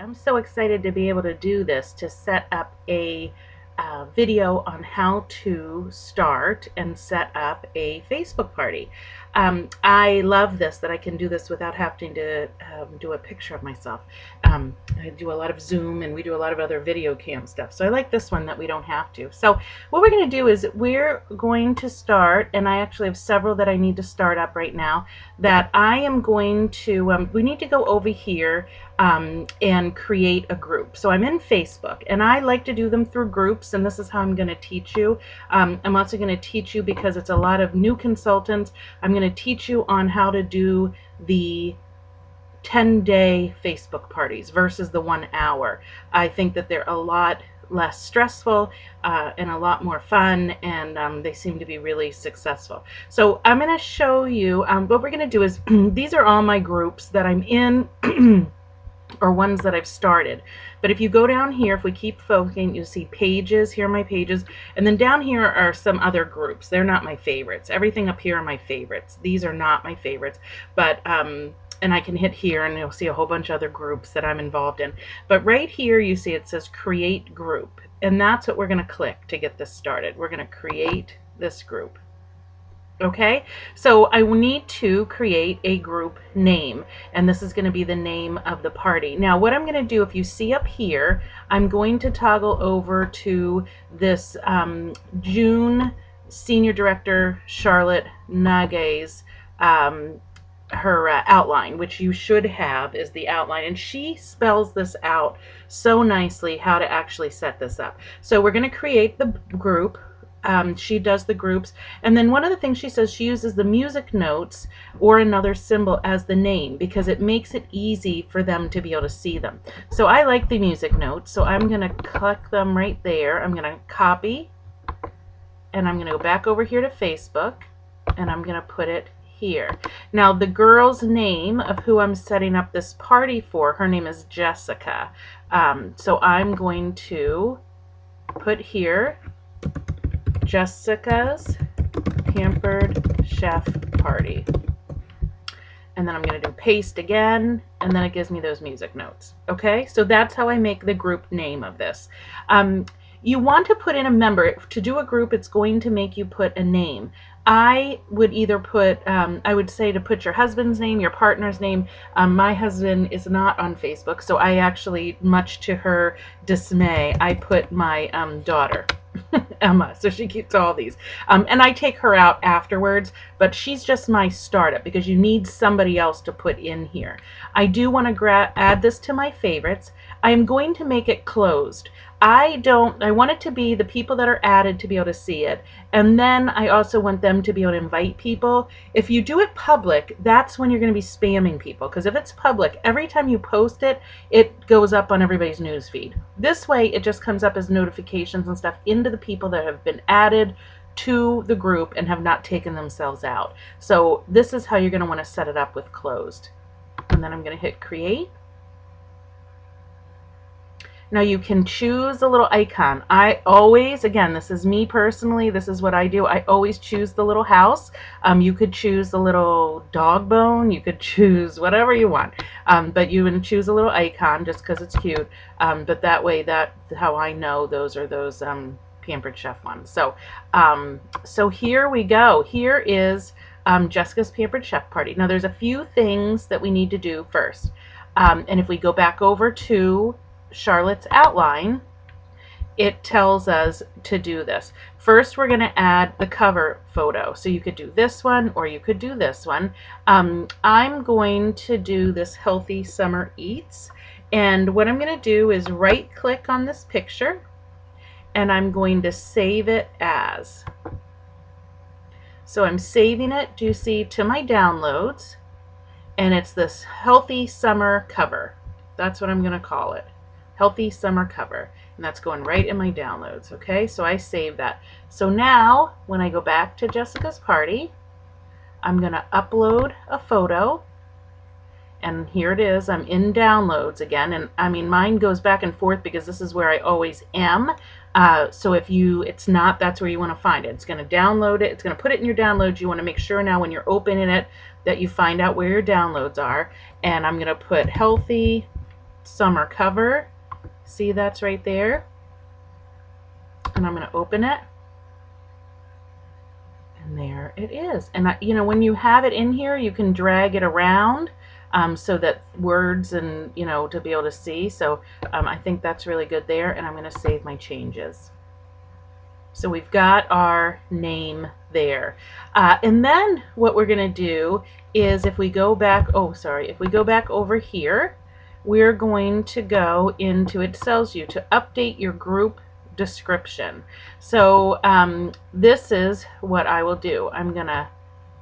I'm so excited to be able to do this, to set up a video on how to start and set up a Facebook party. I love this, that I can do this without having to do a picture of myself. I do a lot of Zoom and we do a lot of other video cam stuff. So I like this one that we don't have to. So what we're going to do is we're going to start, and I actually have several that I need to start up right now, that I am going to, we need to go over here and create a group. So I'm in Facebook, and I like to do them through groups, and this is how I'm going to teach you. I'm also going to teach you, because it's a lot of new consultants, I'm going to teach you on how to do the 10-day Facebook parties versus the 1 hour. I think that they're a lot less stressful and a lot more fun, and they seem to be really successful. So I'm going to show you what we're going to do is these are all my groups that I'm in or ones that I've started. But if you go down here, if we keep focusing, you'll see pages. Here are my pages, and then down here are some other groups. They're not my favorites. Everything up here are my favorites. These are not my favorites, but and I can hit here and you'll see a whole bunch of other groups that I'm involved in. But right here you see it says create group, and that's what we're going to click to get this started. We're going to create this group. Okay, so I need to create a group name, and this is going to be the name of the party. Now what I'm going to do, if you see up here, I'm going to toggle over to this June Senior Director Charlotte Nage's her outline, which you should have is the outline, and she spells this out so nicely how to actually set this up. So we're going to create the group. She does the groups, and then one of the things she says, she uses the music notes or another symbol as the name, because it makes it easy for them to be able to see them. So I like the music notes, so I'm going to click them right there. I'm going to copy, and I'm going to go back over here to Facebook, and I'm going to put it here. Now the girl's name of who I'm setting up this party for, her name is Jessica. So I'm going to put here Jessica's Pampered Chef Party, and then I'm going to do paste again, and then it gives me those music notes. Okay, so that's how I make the group name of this. You want to put in a member. To do a group, it's going to make you put a name. I would either put, I would say to put your husband's name, your partner's name. My husband is not on Facebook, so I actually, much to her dismay, I put my daughter, Emma, so she keeps all these. And I take her out afterwards, but she's just my startup, because you need somebody else to put in here. I do want to add this to my favorites. I am going to make it closed. I want it to be the people that are added to be able to see it, and then I also want them to be able to invite people. If you do it public, that's when you're going to be spamming people, because if it's public, every time you post it, it goes up on everybody's news feed. This way it just comes up as notifications and stuff into the people that have been added to the group and have not taken themselves out. So this is how you're going to want to set it up with closed. And then I'm going to hit create. Now you can choose a little icon. I always, again, this is me personally, this is what I do, I always choose the little house. You could choose the little dog bone, you could choose whatever you want, but you would choose a little icon just because it's cute, but that way, that's how I know those are those Pampered Chef ones. So, so here we go. Here is Jessica's Pampered Chef Party. Now there's a few things that we need to do first, and if we go back over to Charlotte's outline, it tells us to do this. First, we're going to add the cover photo. So you could do this one, or you could do this one. I'm going to do this Healthy Summer Eats, and what I'm going to do is right click on this picture, and I'm going to save it as. So I'm saving it, do you see, to my downloads, and it's this Healthy Summer Cover. That's what I'm going to call it. Healthy Summer Cover, and that's going right in my downloads. Okay, so I save that. So now when I go back to Jessica's party, I'm going to upload a photo, and here it is. I'm in downloads again, and I mean mine goes back and forth because this is where I always am. So if it's not, that's where you want to find it. It's going to download it. It's going to put it in your downloads. You want to make sure now when you're opening it that you find out where your downloads are, and I'm going to put Healthy summer cover. See, that's right there. And I'm going to open it. And there it is. And you know, when you have it in here, you can drag it around so that words and, you know, to be able to see. So I think that's really good there. And I'm going to save my changes. So we've got our name there. And then what we're going to do is if we go back, if we go back over here, we're going to go into, it tells you to update your group description. So this is what I will do. I'm going to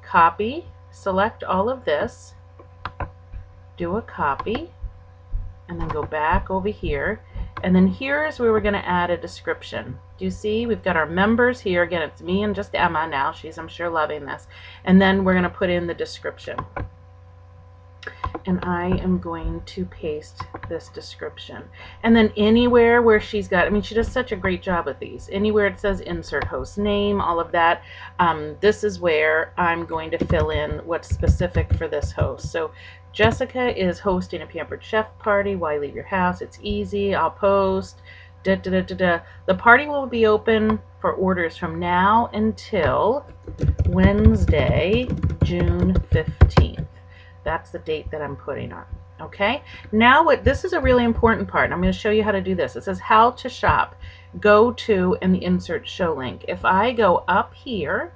copy, select all of this, do a copy, and then go back over here. And then here's where we're going to add a description. Do you see? We've got our members here. Again, it's me and just Emma now. She's, I'm sure, loving this. And then we're going to put in the description. And I am going to paste this description. And then anywhere where she's got, I mean, she does such a great job with these. Anywhere it says insert host name, all of that, this is where I'm going to fill in what's specific for this host. So Jessica is hosting a Pampered Chef party. Why leave your house? It's easy. I'll post. Da, da, da, da, da. The party will be open for orders from now until Wednesday, June 15th. That's the date that I'm putting on. Okay. Now this is a really important part. I'm going to show you how to do this. It says how to shop. Go to and the insert show link. If I go up here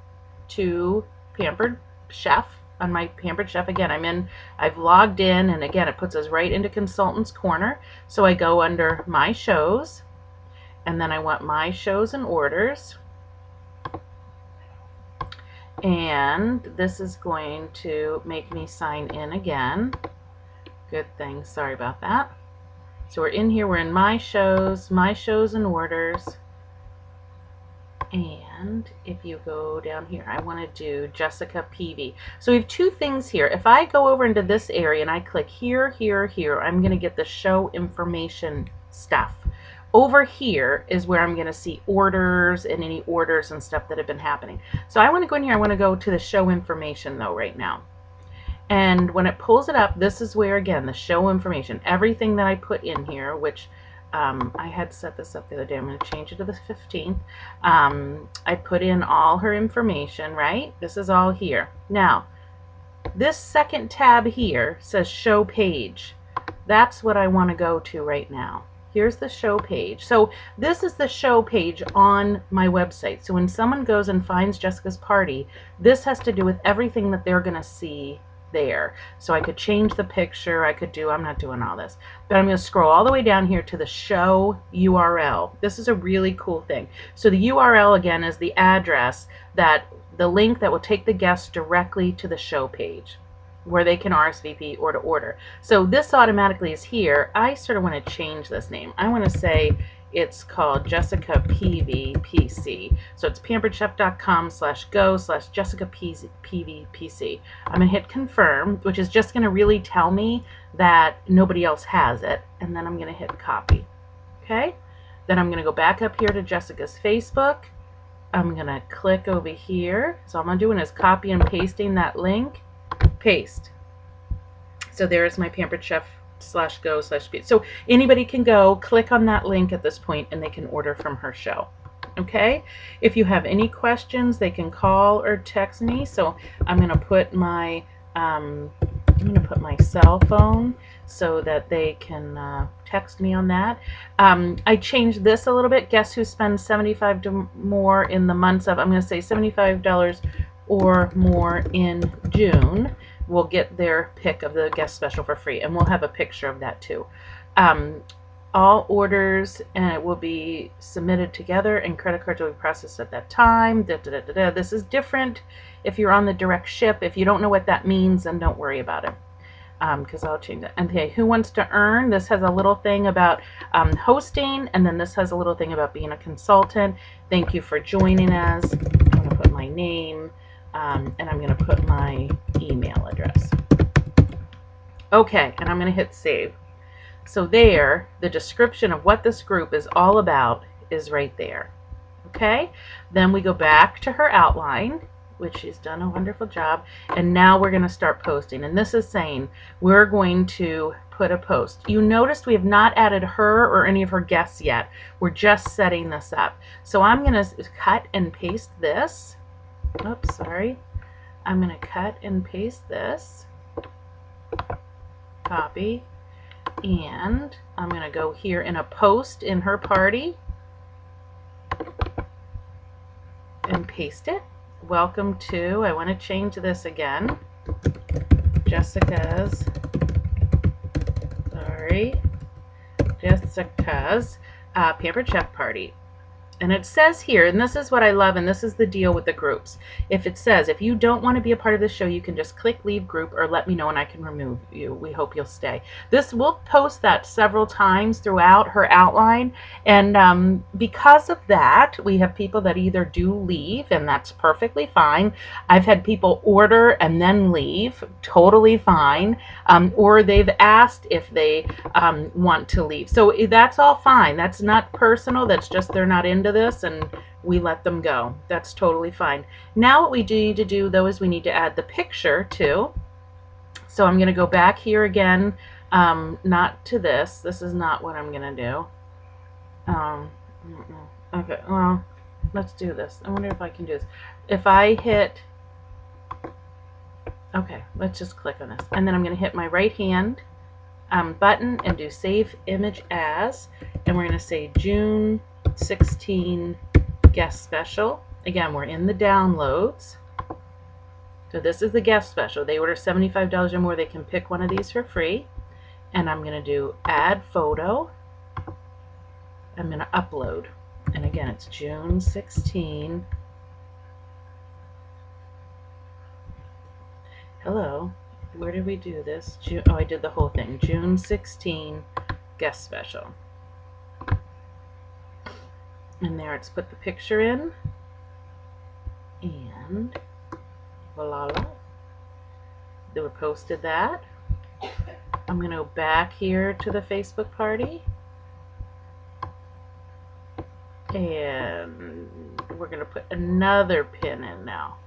to Pampered Chef, on my Pampered Chef, again, I've logged in, and again, it puts us right into Consultants Corner. So I go under My Shows, and then I want My Shows and Orders. And this is going to make me sign in again. Good thing, sorry about that. So we're in here, we're in My Shows and Orders. And if you go down here, I want to do Jessica PV. So we have two things here. If I go over into this area and I click here, here, here, I'm going to get the show information stuff. Over here is where I'm going to see orders and any orders and stuff that have been happening. So I want to go in here, I want to go to the show information though right now. And when it pulls it up, this is where, again, the show information, everything that I put in here, which I had set this up the other day. I'm going to change it to the 15th. I put in all her information, right? This is all here. Now, this second tab here says show page. That's what I want to go to right now. Here's the show page. So this is the show page on my website. So when someone goes and finds Jessica's party, this has to do with everything that they're going to see there. So I could change the picture, I could do, I'm not doing all this, but I'm going to scroll all the way down here to the show URL. This is a really cool thing. So the URL again is the address, that the link that will take the guests directly to the show page where they can RSVP or to order. So this automatically is here. I sort of want to change this name. I want to say it's called Jessica PVPC. So it's pamperedchef.com/go/Jessica PVPC. I'm going to hit confirm, which is just going to really tell me that nobody else has it. And then I'm going to hit copy. Okay? Then I'm going to go back up here to Jessica's Facebook. I'm going to click over here. So all I'm doing is copy and pasting that link. Paste. So there's my Pampered Chef /go/. So anybody can go click on that link at this point and they can order from her show. Okay, if you have any questions, they can call or text me. So I'm going to put my cell phone so that they can text me on that. I changed this a little bit. Guess who spends $75 or more in the months of, I'm going to say $75 or more in June will get their pick of the guest special for free, and we'll have a picture of that too. All orders will be submitted together, and credit cards will be processed at that time. This is different if you're on the direct ship. If you don't know what that means, then don't worry about it, because I'll change it. And okay, who wants to earn? This has a little thing about hosting, and then this has a little thing about being a consultant. Thank you for joining us. I'm going to put my name. And I'm going to put my email address. Okay, and I'm going to hit save. So there, the description of what this group is all about is right there. Okay, then we go back to her outline, which she's done a wonderful job, and now we're going to start posting. And this is saying we're going to put a post. You noticed we have not added her or any of her guests yet. We're just setting this up. So I'm going to cut and paste this. Oops, sorry. I'm going to cut and paste this. Copy. And I'm going to go here in a post in her party and paste it. Welcome to, I want to change this again. Jessica's Pampered Chef Party. And it says here, and this is what I love, and this is the deal with the groups. If it says, if you don't want to be a part of the show, you can just click leave group or let me know and I can remove you. We hope you'll stay. This will post that several times throughout her outline. And because of that, we have people that either do leave, and that's perfectly fine. I've had people order and then leave, totally fine. Or they've asked if they want to leave. So that's all fine. That's not personal. That's just they're not into this and we let them go. That's totally fine. Now what we do need to do though is we need to add the picture too. So I'm going to go back here again, not to this. This is not what I'm going to do. Okay, well, let's do this. I wonder if I can do this. If I hit, okay, let's just click on this. And then I'm going to hit my right hand button and do save image as, and we're going to say June 16 guest special. Again, we're in the downloads. So this is the guest special. They order $75 or more, they can pick one of these for free. And I'm going to do add photo. I'm going to upload. And again, it's June 16. Hello. Where did we do this? Oh, I did the whole thing. June 16 guest special. And there, it's put the picture in. And voila. They were posted that. I'm going to go back here to the Facebook party. And we're going to put another pin in now.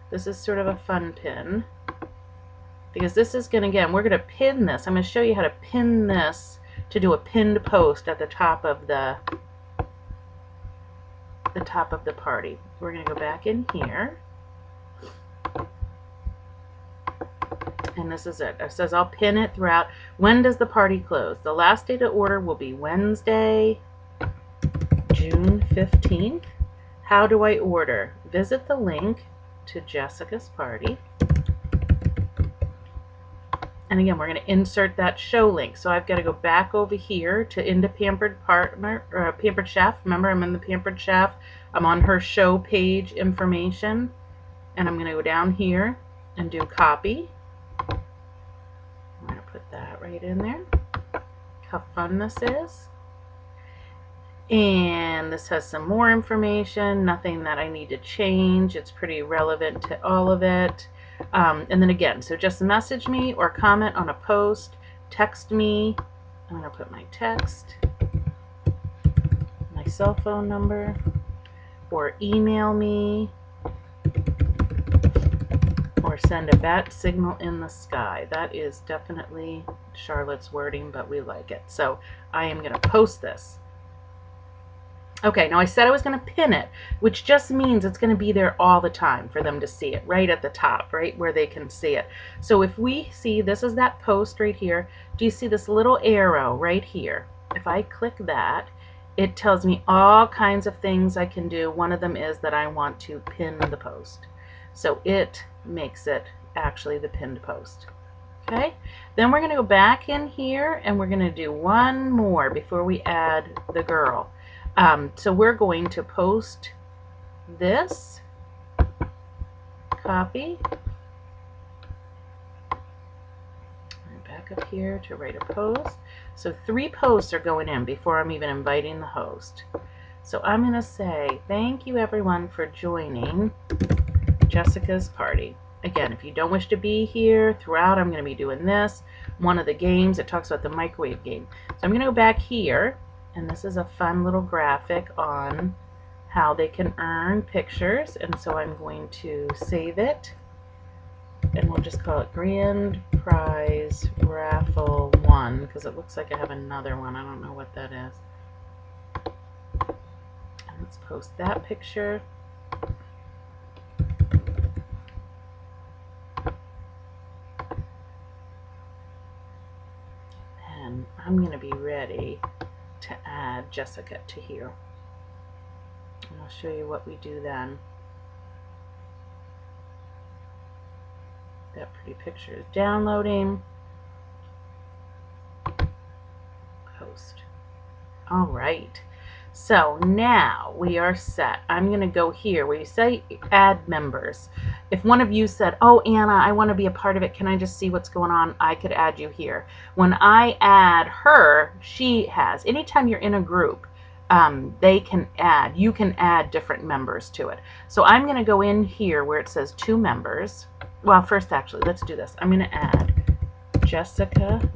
This is sort of a fun pin. Because this is going to, again, we're going to pin this. I'm going to show you how to pin this to do a pinned post at the top of the party. We're going to go back in here. And this is it. It says I'll pin it throughout. When does the party close? The last day to order will be Wednesday, June 15th. How do I order? Visit the link to Jessica's party. And again, we're going to insert that show link. So I've got to go back over here to into Pampered Chef. Remember, I'm in the Pampered Chef. I'm on her show page information. And I'm going to go down here and do copy. I'm going to put that right in there. How fun this is. And this has some more information. Nothing that I need to change. It's pretty relevant to all of it. And then again, so just message me or comment on a post, text me. I'm going to put my text, my cell phone number, or email me, or send a bat signal in the sky. That is definitely Charlotte's wording, but we like it. So I am going to post this. Okay, now I said I was going to pin it, which just means it's going to be there all the time for them to see it, right at the top, right where they can see it. So if we see, this is that post right here. Do you see this little arrow right here? If I click that, it tells me all kinds of things I can do. One of them is that I want to pin the post. So it makes it actually the pinned post. Okay, then we're going to go back in here and we're going to do one more before we add the girl. So we're going to post this, copy, back up here to write a post. So 3 posts are going in before I'm even inviting the host. So I'm going to say thank you everyone for joining Jessica's party. Again, if you don't wish to be here throughout, I'm going to be doing this. One of the games, it talks about the microwave game. So I'm going to go back here. And this is a fun little graphic on how they can earn pictures. And so I'm going to save it. and we'll just call it Grand Prize Raffle 1, because it looks like I have another one. I don't know what that is. And let's post that picture. And I'm going to be ready to add Jessica to here. And I'll show you what we do then. That pretty picture is downloading. Post. All right. So now we are set. I'm going to go here where you say add members. If one of you said, oh, Anna, I want to be a part of it, can I just see what's going on? I could add you here. When I add her, she has, anytime you're in a group, they can add, you can add different members to it. So I'm going to go in here where it says 2 members. Well, first, actually, let's do this. I'm going to add Jessica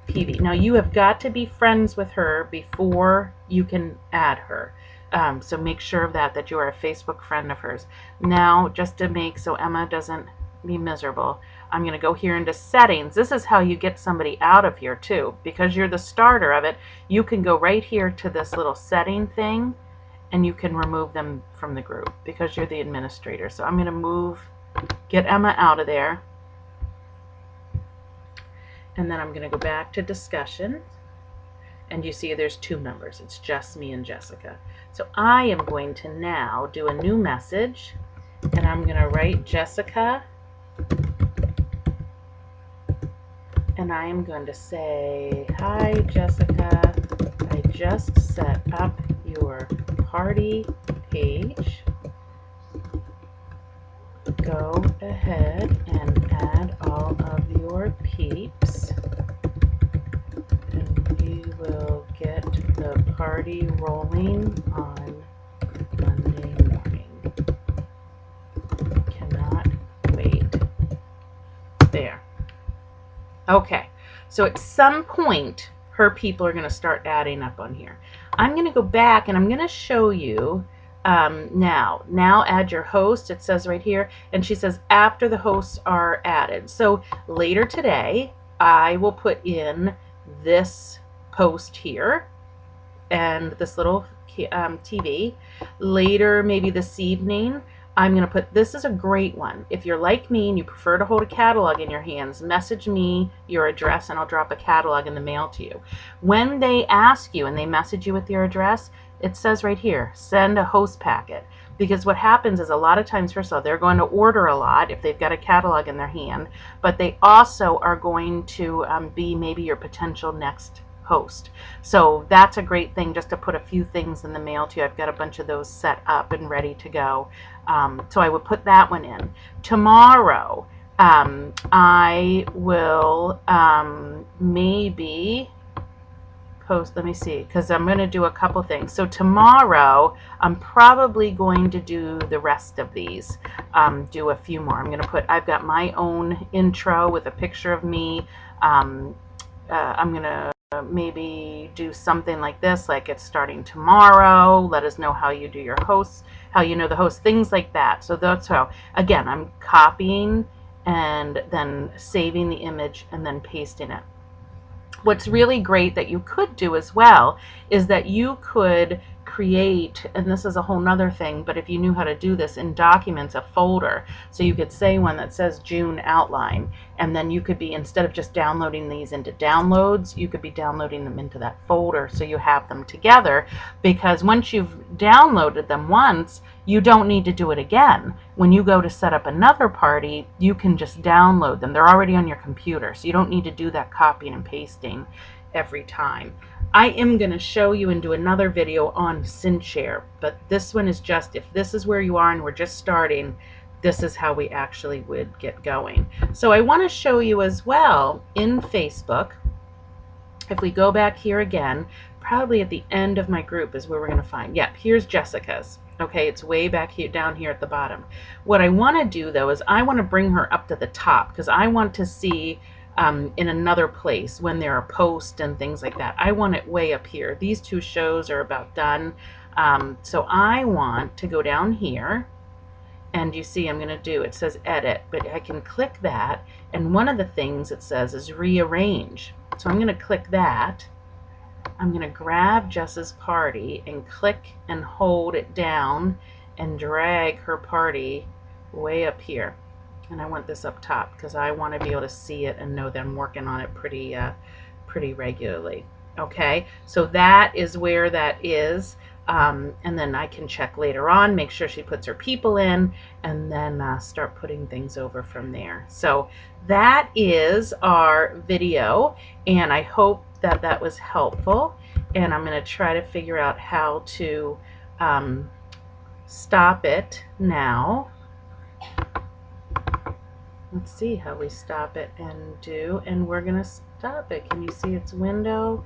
PV. Now, you have got to be friends with her before you can add her. So make sure of that you are a Facebook friend of hers. Now, just to make so Emma doesn't be miserable, I'm going to go here into settings. This is how you get somebody out of here, too. Because you're the starter of it, you can go right here to this little setting thing, and you can remove them from the group because you're the administrator. So I'm going to get Emma out of there. And then I'm going to go back to discussion. And you see there's 2 members. It's just me and Jessica. So I am going to now do a new message. And I'm going to write Jessica. And I am going to say, hi, Jessica. I just set up your party page. Go ahead and add all of your peeps, and we will get the party rolling on Monday morning. Cannot wait. There. Okay, so at some point, her people are going to start adding up on here. I'm going to go back and I'm going to show you now add your host. It says right here, and she says after the hosts are added. So later today I will put in this post here and this little TV. Later, maybe this evening, I'm going to put, this is a great one. If you're like me and you prefer to hold a catalog in your hands, message me your address and I'll drop a catalog in the mail to you. When they ask you and they message you with your address, it says right here, send a host packet. Because what happens is a lot of times, first of all, they're going to order a lot if they've got a catalog in their hand, but they also are going to be maybe your potential next host. So that's a great thing, just to put a few things in the mail to you. I've got a bunch of those set up and ready to go. So I would put that one in. Tomorrow, I will maybe post, let me see, because I'm going to do a couple things. So tomorrow I'm probably going to do the rest of these, do a few more. I'm going to put, I've got my own intro with a picture of me. I'm going to maybe do something like this, like it's starting tomorrow, let us know how you do your hosts, how you know the host, things like that. So that's how, again, I'm copying and then saving the image and then pasting it. What's really great that you could do as well is that you could create, and this is a whole nother thing, but if you knew how to do this in documents, a folder, so you could say one that says June outline, and then you could be, instead of just downloading these into downloads, you could be downloading them into that folder so you have them together, because once you've downloaded them once, you don't need to do it again. When you go to set up another party, you can just download them. They're already on your computer, so you don't need to do that copying and pasting every time. I am going to show you and do another video on SynShare, but this one is just, if this is where you are and we're just starting, this is how we actually would get going. So I want to show you as well in Facebook, if we go back here again, probably at the end of my group is where we're going to find, yep, here's Jessica's. Okay, it's way back here, down here at the bottom. What I want to do though is I want to bring her up to the top, because I want to see in another place when there are posts and things like that. I want it way up here. These 2 shows are about done. So I want to go down here And you see I'm going to do, it says edit, but I can click that, and one of the things it says is rearrange. So I'm going to click that. I'm going to grab Jess's party and click and hold it down and drag her party way up here. And I want this up top because I want to be able to see it and know that I'm working on it pretty regularly. Okay, so that is where that is. And then I can check later on, make sure she puts her people in, and then start putting things over from there. So that is our video, and I hope that that was helpful. And I'm going to try to figure out how to stop it now. Let's see how we stop it and do, and we're going to stop it. Can you see its window?